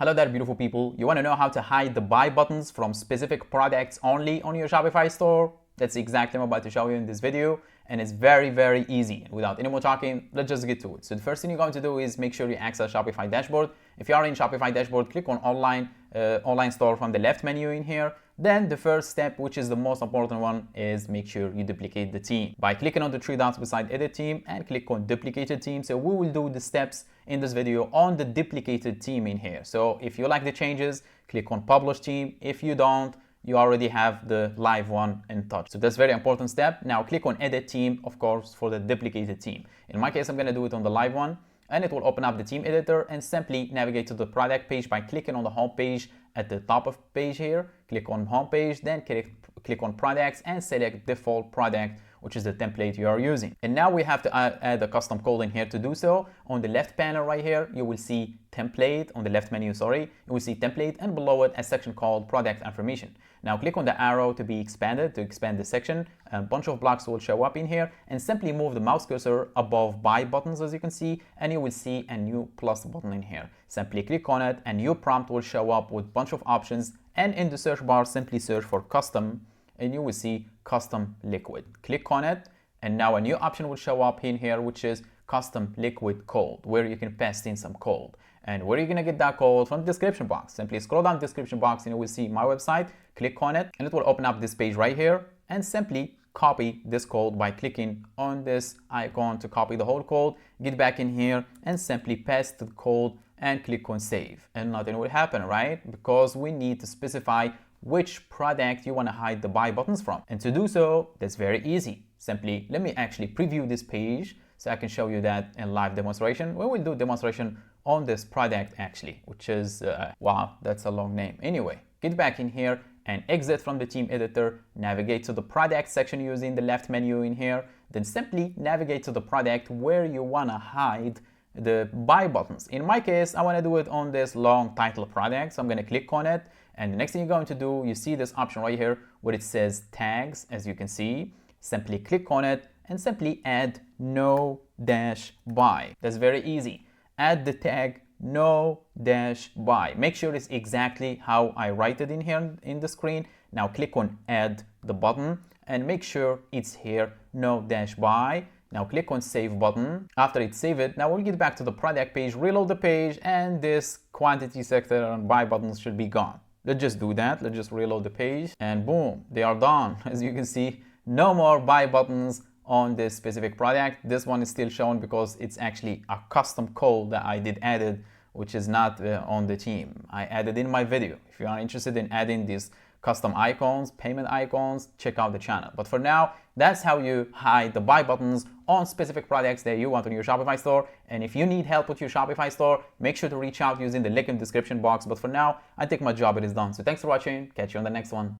Hello there, beautiful people. You want to know how to hide the buy buttons from specific products only on your Shopify store? That's exactly what I'm about to show you in this video, and it's very easy. Without any more talking, let's just get to it. So the first thing you're going to do is make sure you access Shopify dashboard. If you are in Shopify dashboard, click on online store from the left menu in here. Then the first step, which is the most important one, is make sure you duplicate the theme by clicking on the three dots beside edit theme and click on duplicated theme. So we will do the steps in this video on the duplicated theme in here. So if you like the changes, click on publish theme. If you don't, you already have the live one in touch. So that's a very important step. Now click on edit theme, of course, for the duplicated theme. In my case, I'm going to do it on the live one, and it will open up the theme editor and simply navigate to the product page by clicking on the home page at the top of page here. Click on home page, then click on products and select default product, which is the template you are using. And now we have to add a custom code in here. To do so, on the left panel right here, you will see template. On the left menu, sorry, you will see template, and below it a section called product information. Now click on the arrow to be expanded, to expand the section. A bunch of blocks will show up in here, and simply move the mouse cursor above buy buttons, as you can see, and you will see a new plus button in here. Simply click on it, and your prompt will show up with a bunch of options, and in the search bar, simply search for custom, and you will see custom liquid. Click on it, and now a new option will show up in here, which is custom liquid code, where you can paste in some code. And where are you gonna get that code? From the description box. Simply scroll down the description box and you will see my website. Click on it and it will open up this page right here, and simply copy this code by clicking on this icon to copy the whole code. Get back in here and simply paste the code and click on save, and nothing will happen, right? Because we need to specify which product you want to hide the buy buttons from. And to do so, that's very easy. Simply let me actually preview this page so I can show you that in live demonstration. We will do demonstration on this product actually, which is wow, that's a long name. Anyway, get back in here and exit from the theme editor, navigate to the product section using the left menu in here, then simply navigate to the product where you want to hide the buy buttons. In my case, I want to do it on this long title product, so I'm going to click on it, and the next thing you're going to do, you see this option right here where it says tags, as you can see. Simply click on it and simply add no dash buy. That's very easy. Add the tag no dash buy. Make sure it's exactly how I write it in here in the screen. Now click on add the button and make sure it's here no dash buy. Now click on save button. After it's saved, now we'll get back to the product page, reload the page, and this quantity sector and buy buttons should be gone. Let's just do that. Let's just reload the page, and boom, they are done. As you can see, no more buy buttons on this specific product. This one is still shown because it's actually a custom code that I did added, which is not on the theme. I added in my video. If you are interested in adding these custom icons, payment icons, check out the channel. But for now, that's how you hide the buy buttons on specific products that you want on your Shopify store. And if you need help with your Shopify store, make sure to reach out using the link in the description box. But for now, I think my job it is done. So thanks for watching. Catch you on the next one.